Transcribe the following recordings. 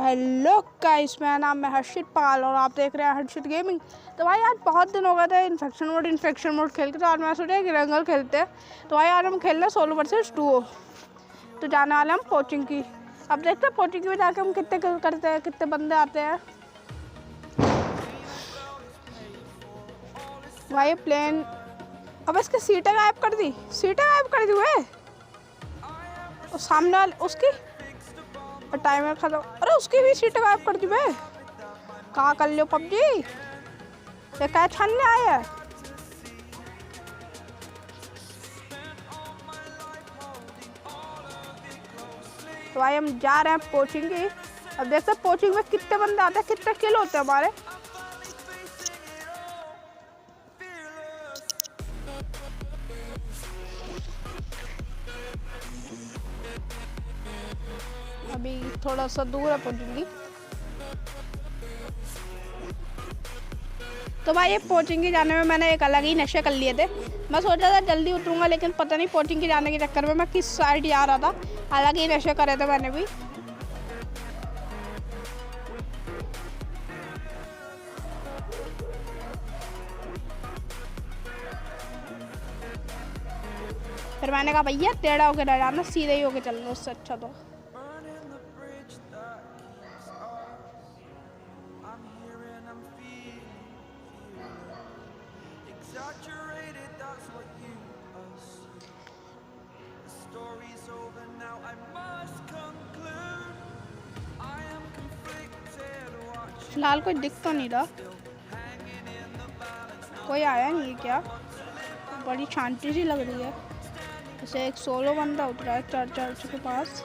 Hello guys, मेरा नाम है हर्षित पाल और आप देख रहे हैं हर्षित गेमिंग। तो भाई आज बहुत दिन हो गए थे इन्फेक्शन मोड खेल के, तो आज मैं सोचा कि रंगल खेलते हैं। तो भाई आज हम खेल रहे हैं सोलो वर्सेस डुओ। तो जाने वाले हम कोचिंग की। अब देखते हैं कोचिंग की में जाके हम कितने किल करते हैं, कितने बंदे आते हैं। भाई प्लेन, अब इसकी सीटें गायब कर दी, हुए और सामने वाले उसकी टाइमर खत्म। अरे उसकी भी सीटें गायब कर दी भाई। कहाँ कर लियो पबजी, ये क्या छानने आया है। तो भाई हम जा रहे हैं कोचिंग की। अब देखते हैं कोचिंग में कितने बंदे आते हैं, कितने किल होते हैं हमारे। अभी थोड़ा सा दूर है पहुंचूंगी। तो भाई ये कोचिंग की जाने में मैंने एक अलग ही नशे कर लिए थे। मैं सोचा था जल्दी उतरूंगा, लेकिन पता नहीं कोचिंग की जाने के चक्कर में मैं किस साइड जा रहा था। अलग ही नशे करे थे मैंने भी। फिर मैंने कहा भैया टेढ़ा होकर ना जाना, सीधे ही होके चलना, उससे अच्छा तो। फिलहाल कोई दिख तो नहीं रहा, कोई आया नहीं है क्या। बड़ी शांति सी लग रही है। जैसे एक सोलो बंदा उतरा है चर्च के पास,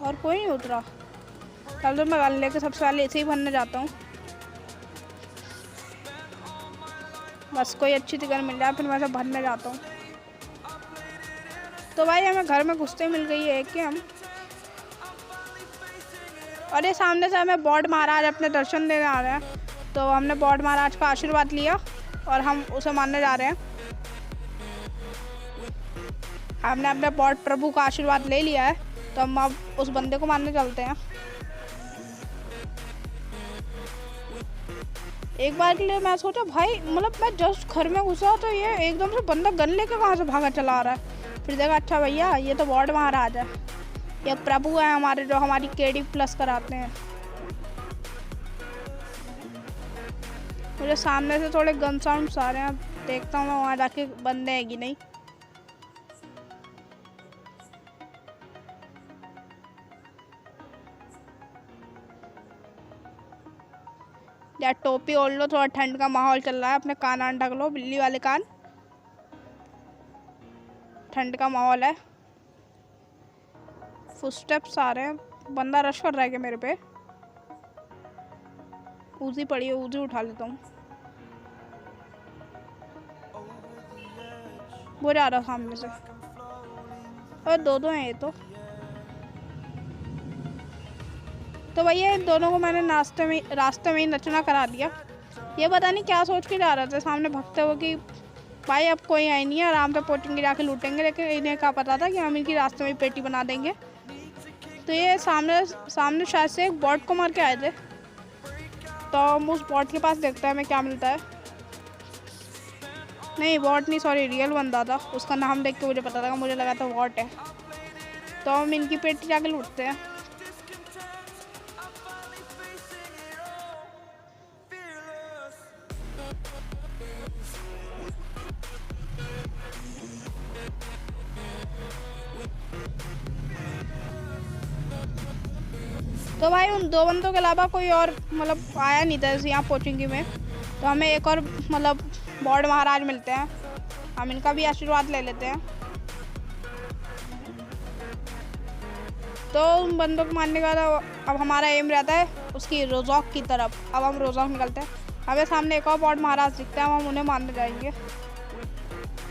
और कोई नहीं उतरा। चल तो मैं गन लेके सबसे पहले इसे ही भरने जाता हूँ। बस कोई अच्छी सी गन मिल जाए फिर मैं सब भरने जाता हूँ। तो भाई हमें घर में घुसते मिल गई है कि हम, और ये सामने से हमें बॉड महाराज अपने दर्शन देने आ रहे हैं। तो हमने बॉड महाराज का आशीर्वाद लिया और हम उसे मानने जा रहे हैं। हमने अपने बॉड प्रभु का आशीर्वाद ले लिया है, तो हम अब उस बंदे को मारने चलते हैं। एक बार के लिए मैं सोचा भाई, मतलब मैं जस्ट घर में घुसा तो ये एकदम से बंदा गन लेकर कहाँ से भागा चला आ रहा है। फिर देखा अच्छा भैया ये तो बॉड महाराज है, ये प्रभु है हमारे जो हमारी KD प्लस कराते हैं। मुझे सामने से थोड़े गन साउंड्स आ रहे हैं, देखता हूँ मैं वहाँ जाके बंदे हैं कि नहीं। यार टोपी ओढ़ लो, थोड़ा ठंड का माहौल चल रहा है, अपने कान आन ढक लो, बिल्ली वाले कान। ठंड का माहौल है। फुटस्टेप्स आ रहे हैं, बंदा रश कर रहा है क्या मेरे पे। उजी पड़ी है, उजी उठा लेता हूँ। वो जा रहा सामने से, और दो हैं ये तो भैया इन दोनों को मैंने रास्ते में ही नचना करा दिया। ये पता नहीं क्या सोच के जा रहे थे सामने भगते हुए कि भाई अब कोई आई नहीं है, आराम से पोचिंग जाके लूटेंगे। लेकिन इन्हें क्या पता था कि हम इनकी रास्ते में ही पेटी बना देंगे। तो ये सामने शायद से एक बॉट को मार के आए थे। तो हम उस बॉट के पास देखते हैं हमें क्या मिलता है। नहीं बॉट नहीं, सॉरी रियल बंदा था। उसका नाम देख के मुझे पता था, मुझे लगा था बॉट है। तो हम इनकी पेटी जाके लूटते हैं। तो भाई उन दो बंदों के अलावा कोई और मतलब आया नहीं था यहाँ कोचिंग में। तो हमें एक और मतलब बॉड महाराज मिलते हैं, हम इनका भी आशीर्वाद ले लेते हैं। तो उन बंदों को मारने का अब हमारा एम रहता है उसकी रोजॉक की तरफ। अब हम रोजॉक निकलते हैं, हमें सामने एक और बॉड महाराज दिखते हैं, हम उन्हें मारने जाएंगे।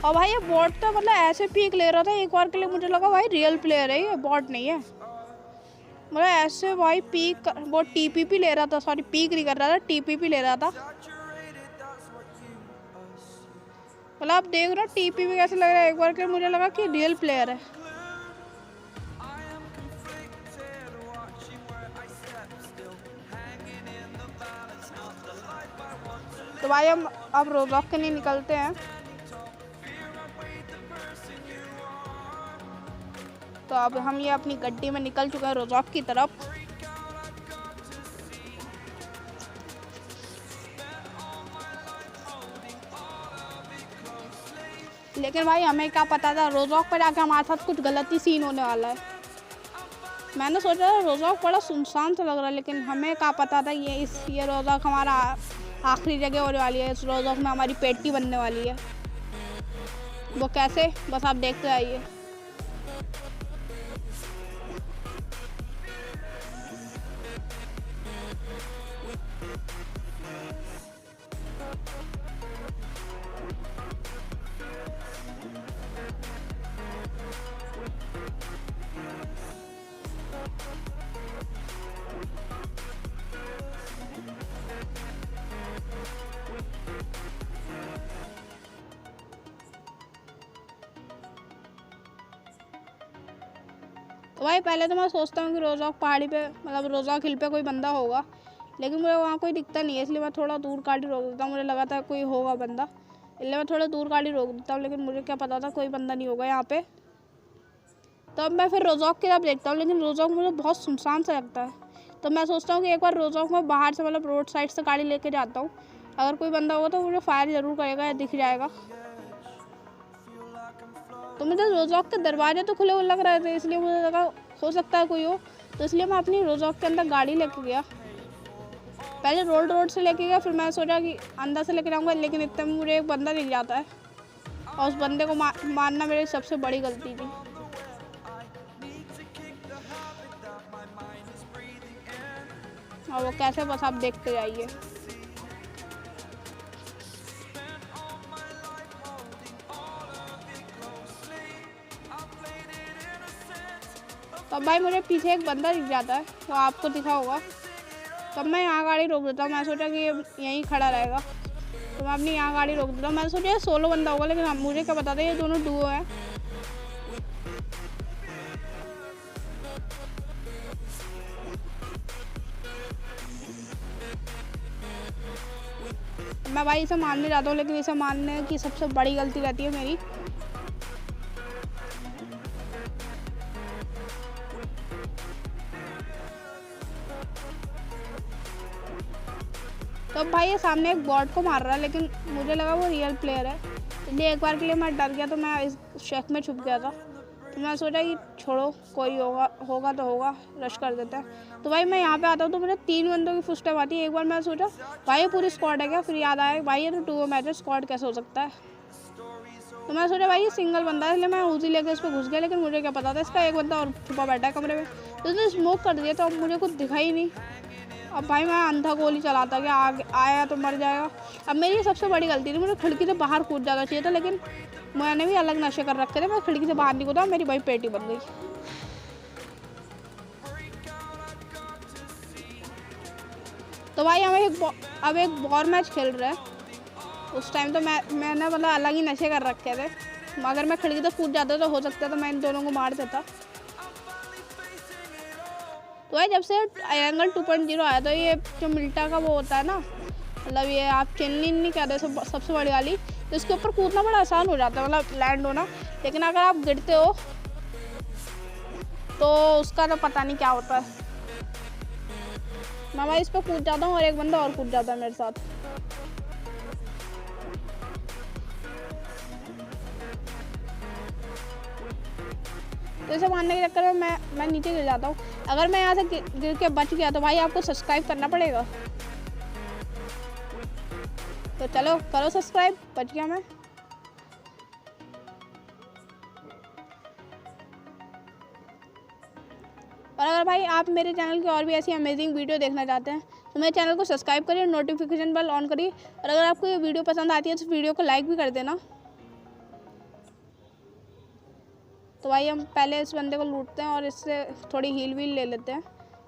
और भाई ये बॉट तो मतलब ऐसे पीक ले रहा था एक बार के लिए, मुझे लगा भाई रियल प्लेयर है ये, बॉट नहीं है। मतलब ऐसे भाई पीक, वो TPP ले रहा था, सॉरी पीक नहीं कर रहा था, TPP ले रहा था। मतलब आप देख रहे हो TPP कैसे लग रहा है, एक बार के मुझे लगा कि रियल प्लेयर है। तो भाई हम अब रोज़ाक के लिए निकलते हैं। तो अब हम ये अपनी गड्डी में निकल चुके हैं रोज़ाक की तरफ। लेकिन भाई हमें क्या पता था रोज़ाक पर जाके हमारे साथ कुछ गलत ही सीन होने वाला है। मैंने सोचा था रोज़ाक बड़ा सुनसान सा लग रहा है, लेकिन हमें क्या पता था ये रोज़ाक हमारा आखिरी जगह होने वाली है। इस रोज़ाक में हमारी पेटी बनने वाली है। वो कैसे, बस आप देखते आइए। तो भाई पहले तो मैं सोचता हूँ कि रोज़ाक पहाड़ी पे, मतलब रोज़ाक हिल पे कोई बंदा होगा, लेकिन मुझे वहाँ कोई दिखता नहीं है। इसलिए मैं थोड़ा दूर गाड़ी रोक देता हूँ। मुझे लगा था कोई होगा बंदा, इसलिए मैं थोड़ा दूर गाड़ी रोक देता हूँ, लेकिन मुझे क्या पता था कोई बंदा नहीं होगा यहाँ पे। तो अब मैं फिर रोज़ाक की तरफ देखता हूँ, लेकिन रोज़ाक मुझे बहुत सुनसान सा लगता है। तो मैं सोचता हूँ कि एक बार रोज़ाक में बाहर से, मतलब रोड साइड से गाड़ी लेके जाता हूँ। अगर कोई बंदा होगा तो मुझे फायर ज़रूर करेगा या दिख जाएगा। तो मुझे रोज़ाक के दरवाजे तो खुले हुए लग रहे थे, इसलिए मुझे लगा हो सकता है कोई हो। तो इसलिए मैं अपनी रोज़ाक के अंदर गाड़ी लेके गया। पहले रोड से लेके गया, फिर मैं सोचा कि अंदर से लेके जाऊँगा, लेकिन इतने में मुझे एक बंदा दिख जाता है और उस बंदे को मारना मेरी सबसे बड़ी गलती थी। और वो कैसे, बस आप देखते जाइए। तब भाई मुझे पीछे एक बंदा दिख जाता है, वो आपको दिखा होगा। तब मैं यहाँ गाड़ी रोक देता हूँ। मैं सोचा कि यहीं खड़ा रहेगा, तो मैं अपनी यहाँ गाड़ी रोक देता हूँ। मैं सोचा सोलो बंदा होगा, लेकिन मुझे क्या पता था ये दोनों डुओ हैं। मैं भाई इसे मारने जाता हूँ, लेकिन इसे मारने की सबसे बड़ी गलती रहती है मेरी। तो अब भाई ये सामने एक बॉट को मार रहा है, लेकिन मुझे लगा वो रियल प्लेयर है, इसलिए एक बार के लिए मैं डर गया। तो मैं इस शेक में छुप गया था। तो मैं सोचा कि छोड़ो, कोई होगा तो होगा, रश कर देते हैं। तो भाई मैं यहाँ पे आता हूँ तो मुझे 3 बंदों की फुटस्टेप आती है। एक बार मैं सोचा भाई ये पूरी स्क्वाड है क्या, फिर याद आया भाई ये तो 2 मैच है, स्क्वाड कैसे हो सकता है। तो मैं सोचा भाई ये सिंगल बंदा है, इसलिए मैं उसी लेकर इस पर घुस गया। लेकिन मुझे क्या पता था इसका एक बंदा और छुपा बैठा है कमरे में। तो उसने स्मोक कर दिया, तो अब मुझे कुछ दिखा ही नहीं। अब भाई मैं अंधा गोली चलाता गया, आया तो मर जाएगा। अब मेरी सबसे बड़ी गलती थी, मुझे खिड़की से बाहर कूद जाना चाहिए था, लेकिन मैंने भी अलग नशे कर रखे थे। मैं खिड़की से बाहर नहीं कूदा, मेरी भाई पेटी बन गई। तो भाई हम अब एक और मैच खेल रहे हैं। उस टाइम तो मैंने मतलब अलग ही नशे कर रखे थे। अगर मैं खिड़की से कूद जाता तो हो सकता था मैं इन दोनों को मार देता। तो भाई जब से एंगल 2.0 आया, तो ये जो मिल्टा का वो होता है ना, मतलब ये आप चेनलिन नहीं कहते सबसे बड़ी वाली, तो इसके ऊपर कूदना बड़ा आसान हो जाता है, मतलब लैंड होना। लेकिन अगर आप गिरते हो तो उसका तो पता नहीं क्या होता है। मैं भाई इस पर कूद जाता हूँ और एक बंदा और कूद जाता है मेरे साथ। तो इसे मारने के चक्कर में मैं नीचे गिर जाता हूँ। अगर मैं यहाँ से गिर के बच गया तो भाई आपको सब्सक्राइब करना पड़ेगा। तो चलो करो सब्सक्राइब, बच गया मैं। और अगर भाई आप मेरे चैनल की और भी ऐसी अमेजिंग वीडियो देखना चाहते हैं तो मेरे चैनल को सब्सक्राइब करिए, नोटिफिकेशन बेल ऑन करिए। और अगर आपको ये वीडियो पसंद आती है तो वीडियो को लाइक भी कर देना। तो भाई हम पहले इस बंदे को लूटते हैं और इससे थोड़ी हील वील ले लेते हैं,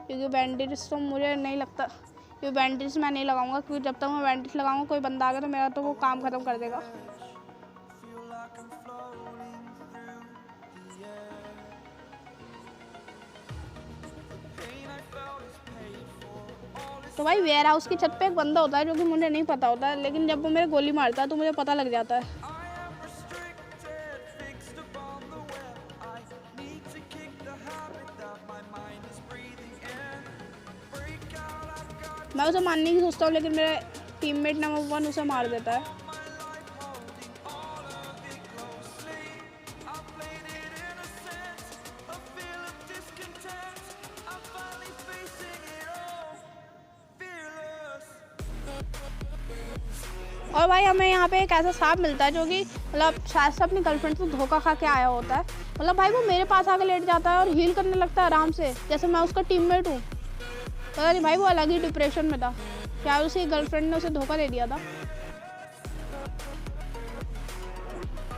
क्योंकि बैंडेज तो मुझे नहीं लगता, क्योंकि बैंडेज मैं नहीं लगाऊंगा, क्योंकि जब तक मैं बैंडेज लगाऊंगा कोई बंदा आ गया तो मेरा तो वो काम ख़त्म कर देगा। तो भाई वेयर हाउस की छत पे एक बंदा होता है जो कि मुझे नहीं पता होता है, लेकिन जब वो मेरे गोली मारता है तो मुझे पता लग जाता है। मैं उसे मारने की सोचता हूँ, लेकिन मेरा टीममेट नंबर 1 उसे मार देता है। और भाई हमें यहाँ पे एक ऐसा सांप मिलता है जो कि मतलब शायद से अपनी गर्लफ्रेंड से धोखा खा के आया होता है। मतलब भाई वो मेरे पास आके लेट जाता है और हील करने लगता है आराम से, जैसे मैं उसका टीममेट हूँ। पता नहीं भाई वो अलग ही डिप्रेशन में था, क्या उसकी गर्लफ्रेंड ने उसे धोखा दे दिया था।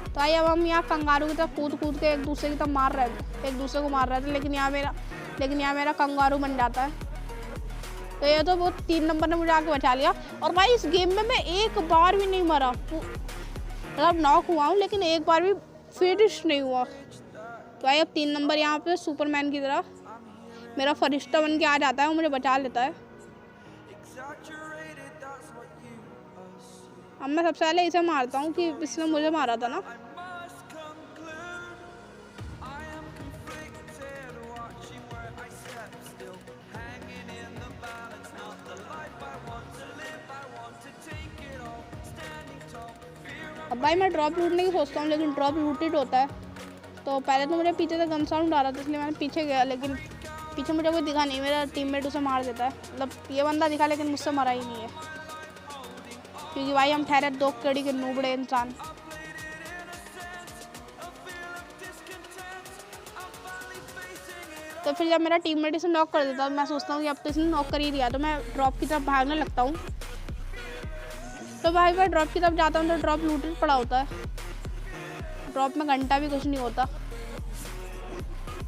तो भाई अब हम यहाँ कंगारू की तरफ कूद कूद के एक दूसरे की तरफ एक दूसरे को मार रहे थे, लेकिन यहाँ मेरा कंगारू बन जाता है। तो ये तो वो 3 नंबर ने मुझे आके बचा लिया। और भाई इस गेम में मैं एक बार भी नहीं मरा, मतलब नॉक हुआ हूँ लेकिन एक बार भी फिनिश नहीं हुआ। तो भाई अब 3 नंबर यहाँ पे सुपरमैन की तरह मेरा फरिश्ता बन के आ जाता है और मुझे बचा लेता है। अब मैं सबसे पहले इसे मारता हूँ कि इसने मुझे मारा था ना। अब भाई मैं ड्रॉप लूटने की सोचता हूँ, लेकिन ड्रॉप लूटेड होता है। तो पहले तो मुझे पीछे से गन साउंड आ रहा था, इसलिए मैंने पीछे गया, लेकिन पीछे मुझे कोई दिखा नहीं। मेरा टीममेट उसे मार देता है, मतलब ये बंदा दिखा लेकिन मुझसे मरा ही नहीं है, क्योंकि भाई हम ठहरे 2 कड़ी के नूबड़े इंसान। तो फिर जब मेरा टीममेट इसे नॉक कर देता है, मैं सोचता हूँ कि अब तो इसने नॉक कर ही दिया, तो मैं ड्रॉप की तरफ भागने लगता हूँ। तो भाई मैं ड्रॉप की तरफ जाता हूँ तो ड्रॉप लूटेड पड़ा होता है। ड्रॉप में घंटा भी कुछ नहीं होता।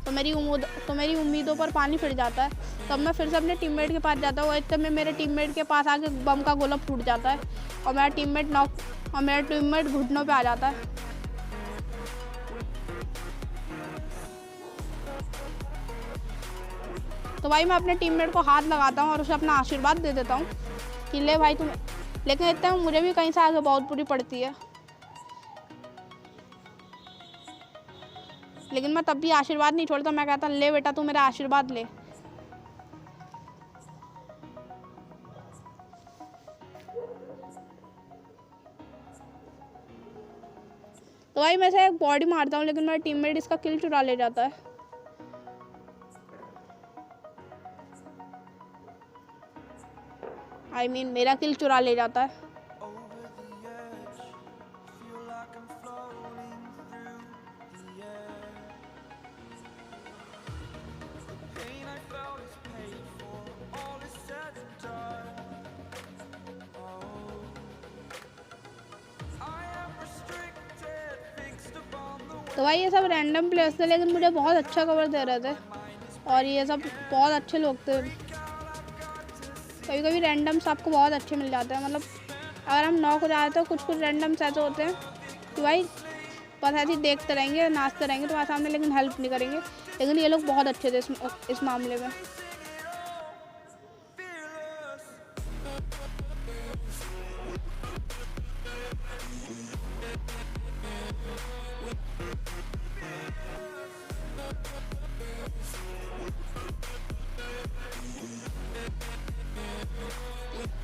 तो मेरी उम्मीदों पर पानी फिर जाता है। तब मैं फिर से अपने टीममेट के पास जाता हूँ। इतने में मेरे टीममेट के पास आके बम का गोला फूट जाता है और मेरा टीममेट घुटनों पे आ जाता है। तो भाई मैं अपने टीममेट को हाथ लगाता हूँ और उसे अपना आशीर्वाद दे देता हूँ कि ले भाई तुम, लेकिन इतने में मुझे भी कहीं से आगे बहुत बुरी पड़ती है, लेकिन मैं तब भी आशीर्वाद नहीं छोड़ता। मैं कहता ले बेटा तू मेरा आशीर्वाद ले। तो भाई मैं से एक बॉडी मारता हूँ, लेकिन मेरा टीममेट इसका किल चुरा ले जाता है। मेरा किल चुरा ले जाता है। तो भाई ये सब रैंडम प्लेयर्स थे, लेकिन मुझे बहुत अच्छा कवर दे रहे थे और ये सब बहुत अच्छे लोग थे। कभी कभी रैंडम्स आपको बहुत अच्छे मिल जाते हैं, मतलब अगर हम नॉक हो जाते हैं तो कुछ रैंडम्स ऐसे होते हैं कि भाई बस ऐसे ही देखते रहेंगे, नाचते रहेंगे तुम्हारे सामने, लेकिन हेल्प नहीं करेंगे। लेकिन ये लोग बहुत अच्छे थे इस मामले में।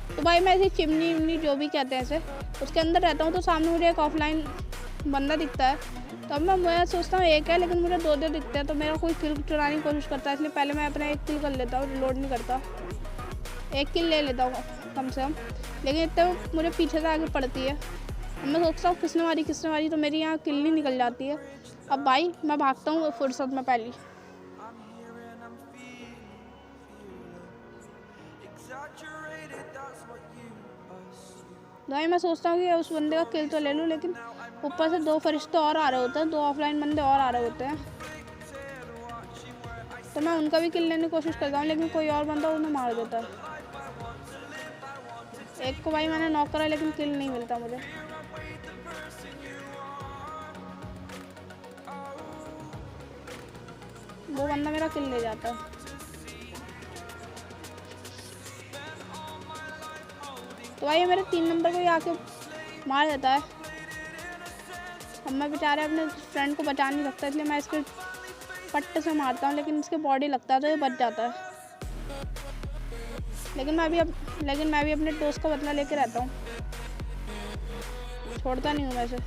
तो भाई मैं ऐसी चिमनी जो भी कहते हैं ऐसे उसके अंदर रहता हूँ, तो सामने मुझे एक ऑफलाइन बंदा दिखता है। तो अब मैं सोचता हूँ एक है, लेकिन मुझे 2 दिखते हैं। तो मेरा कोई किल चुराने की कोशिश करता है, इसलिए पहले मैं अपना एक किल कर लेता हूँ, रिलोड नहीं करता, एक किल ले लेता हूँ कम से कम। लेकिन इतने मुझे पीछे से आगे पड़ती है। अब मैं सोचता हूँ किसने मारी, तो मेरी यहाँ किल नहीं निकल जाती है। अब भाई मैं भागता हूँ फुर्सत में पहली। भाई मैं सोचता हूँ कि उस बंदे का किल तो ले लूँ, लेकिन ऊपर से 2 फरिश्ते और आ रहे होते हैं, 2 ऑफलाइन बंदे और आ रहे होते हैं। तो मैं उनका भी किल लेने की कोशिश करता हूँ, लेकिन कोई और बंदा उन्हें मार देता है। एक को भाई मैंने नॉक करा, लेकिन किल नहीं मिलता मुझे। वो बंदा मेरा किल ले जाता है। तो भाई मेरे 3 नंबर को ही आके मार देता है। अब मैं बेचारे अपने फ्रेंड को बचा नहीं सकता, इसलिए मैं इसके पट्टे से मारता हूँ, लेकिन इसके बॉडी लगता है तो ये बच जाता है। लेकिन मैं भी अपने दोस्त का बदला लेके रहता हूँ, छोड़ता नहीं हूँ मैं इसे।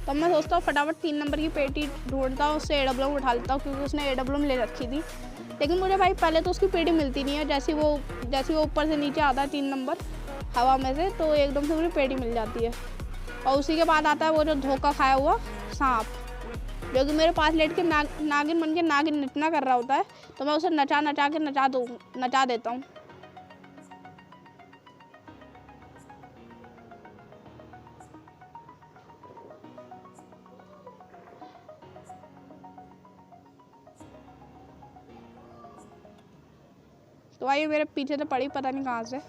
तो मैं सोचता हूँ फटाफट 3 नंबर की पेटी ढूंढता हूँ, उससे AWM उठा लेता हूँ, क्योंकि उसने AWM ले रखी थी। लेकिन मुझे भाई पहले तो उसकी पेटी मिलती नहीं है, जैसे वो ऊपर से नीचे आता है 3 नंबर हवा में से, तो एकदम से मुझे पेटी मिल जाती है। और उसी के बाद आता है वो जो धोखा खाया हुआ सांप, जो कि मेरे पास लेट के नागिन बन के नागिन नचना कर रहा होता है। तो मैं उसे नचा देता हूँ। तो भाई मेरे पीछे तो पड़ी, पता नहीं कहाँ से।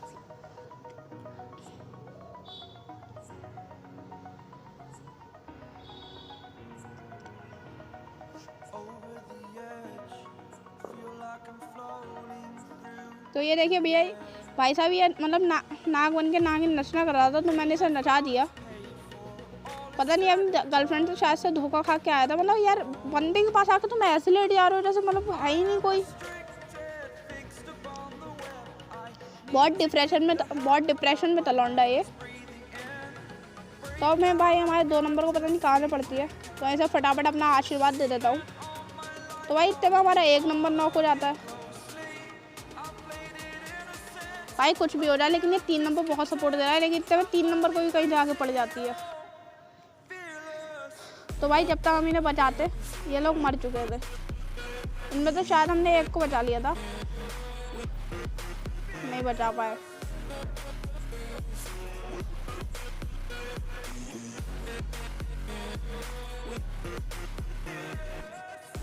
तो ये देखिए भैया, भाई साहब ये मतलब नाग बन के नागिन नचना कर रहा था, तो मैंने इसे नचा दिया। पता नहीं अपनी गर्लफ्रेंड से शायद से धोखा खा के आया था। मतलब यार बंदे के पास आकर तुम ऐसे लेट जा रहे हो जैसे मतलब है ही नहीं कोई। बहुत डिप्रेशन में तलौंडा ये। तो मैं भाई हमारे 2 नंबर को पता नहीं कहाँ से पड़ती है, तो ऐसे फटाफट अपना आशीर्वाद दे देता हूँ। तो भाई इतने में हमारा 1 नंबर नॉक हो जाता है। भाई कुछ भी हो रहा है, लेकिन ये 3 नंबर बहुत सपोर्ट दे रहा है, लेकिन इतने में 3 नंबर को भी कहीं जाके पड़ जाती है। तो भाई जब तक हम इन्हें बचाते, ये लोग मर चुके थे। इनमें तो शायद हमने एक को बचा लिया था, नहीं बचा पाए।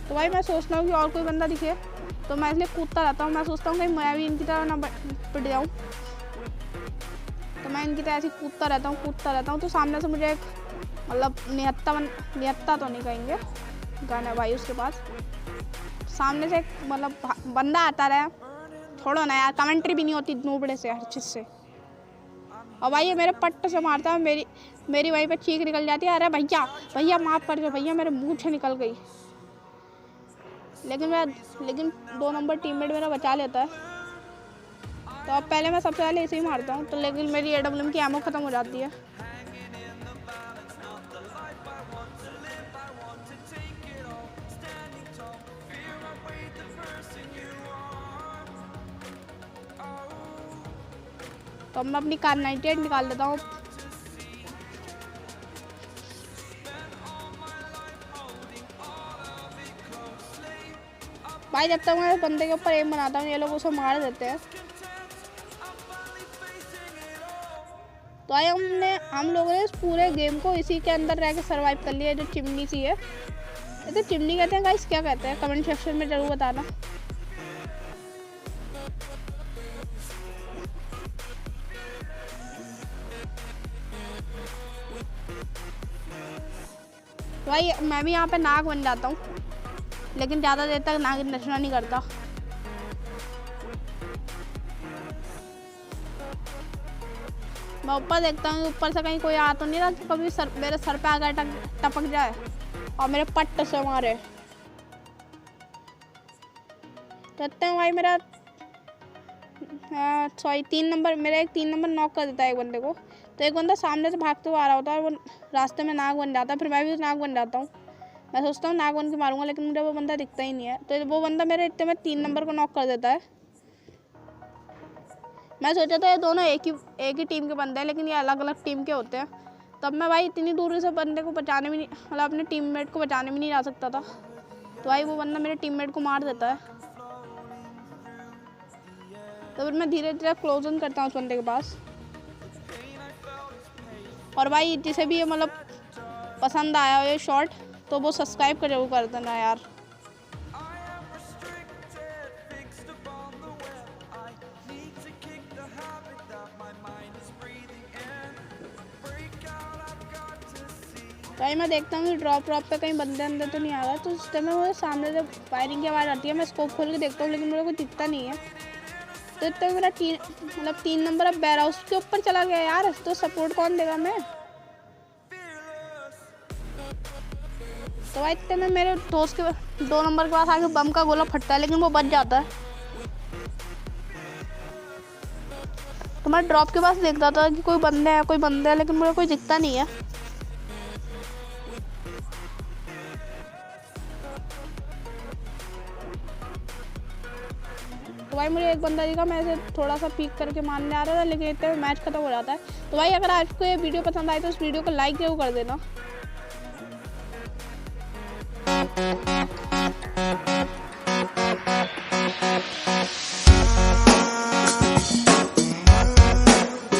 तो भाई मैं सोचता हूँ कि और कोई बंदा दिखे, तो मैं इसलिए कूदता रहता हूँ। मैं सोचता हूँ कहीं मैं भी इनकी तरह ना पिट जाऊँ, तो मैं इनकी तरह ऐसे कूदता रहता हूँ। तो सामने से मुझे एक मतलब निहत्ता तो नहीं कहेंगे, गन है भाई उसके पास। सामने से एक मतलब बंदा आता रहा, छोड़ो ना यार, कमेंट्री भी नहीं होती नूबड़े से हर चीज़ से। और भाई ये मेरे पट्ट से मारता है, मेरी वहीं पे चीख निकल जाती है, अरे भैया माफ़ कर दो भैया, मेरे मुँह से निकल गई। लेकिन 2 नंबर टीममेट मेरा बचा लेता है। तो अब पहले मैं सबसे पहले इसे ही मारता हूँ, तो लेकिन मेरी AWM की एमो ख़त्म हो जाती है। तो अब मैं अपनी कार 98 निकाल लेता हूँ। भाई जब तक मैं बंदे के ऊपर एम बनाता हूँ, ये लोग उसे मार देते हैं। तो भाई हम लोगों ने इस पूरे गेम को इसी के अंदर रह के सर्वाइव कर लिया। जो चिमनी सी है, ये तो चिमनी कहते हैं गाइस, क्या कहते हैं कमेंट सेक्शन में ज़रूर बताना। भाई मैं भी यहाँ पे नाग बन जाता हूँ, लेकिन ज़्यादा देर तक नाग नचना नहीं करता। मैं ऊपर देखता हूँ, ऊपर से कहीं कोई आ तो नहीं रहा कि कभी मेरे सर पे आकर टपक जाए और मेरे पट्ट से मारे। कहते हैं भाई मेरा 3 नंबर, मेरा एक 3 नंबर नॉक कर देता है एक बंदे को। तो एक बंदा सामने से भागते हुए आ रहा होता है और वो रास्ते में नाग बन जाता है, फिर मैं भी नाग बन जाता हूँ। मैं सोचता हूँ नाग बन के मारूंगा, लेकिन मुझे वो बंदा दिखता ही नहीं है। तो वो बंदा मेरे इतने में 3 नंबर को नॉक कर देता है। मैं सोचा था ये दोनों एक ही टीम के बंदे हैं, लेकिन ये अलग अलग टीम के होते हैं। तब मैं भाई इतनी दूर से बंदे को बचाने भी नहीं, मतलब अपने टीममेट को बचाने भी नहीं जा सकता था। तो भाई वो बंदा मेरे टीममेट को मार देता है। तो फिर मैं धीरे धीरे क्लोज इन करता हूँ उस बंदे के पास। और भाई जिसे भी ये मतलब पसंद आया हो ये शॉट, तो वो सब्सक्राइब कर जरूर कर देना यार। भाई मैं देखता हूँ कि ड्रॉप पे कहीं बंदे अंदर तो नहीं आ रहा, तो उस टाइम में मुझे सामने से फायरिंग की आवाज़ आती है। मैं स्कोप खोल के देखता हूँ लेकिन मुझे कोई दिखता नहीं है। तो इतना मेरा 3 नंबर अब बैर हाउस के ऊपर चला गया यार, तो सपोर्ट कौन देगा मैं। तो भाई इतने में मेरे दोस्त के 2 नंबर के पास आके बम का गोला फटता है लेकिन वो बच जाता है। तो मैं ड्रॉप के पास देखता था कि कोई बंदे है लेकिन मुझे कोई दिखता नहीं है। तो भाई मुझे एक बंदा दिखा, मैं इसे थोड़ा सा पीक करके मारने आ रहा था लेकिन इतने में मैच खत्म हो जाता है। तो भाई अगर आपको ये वीडियो पसंद आए तो इस वीडियो को लाइक जरूर कर देना।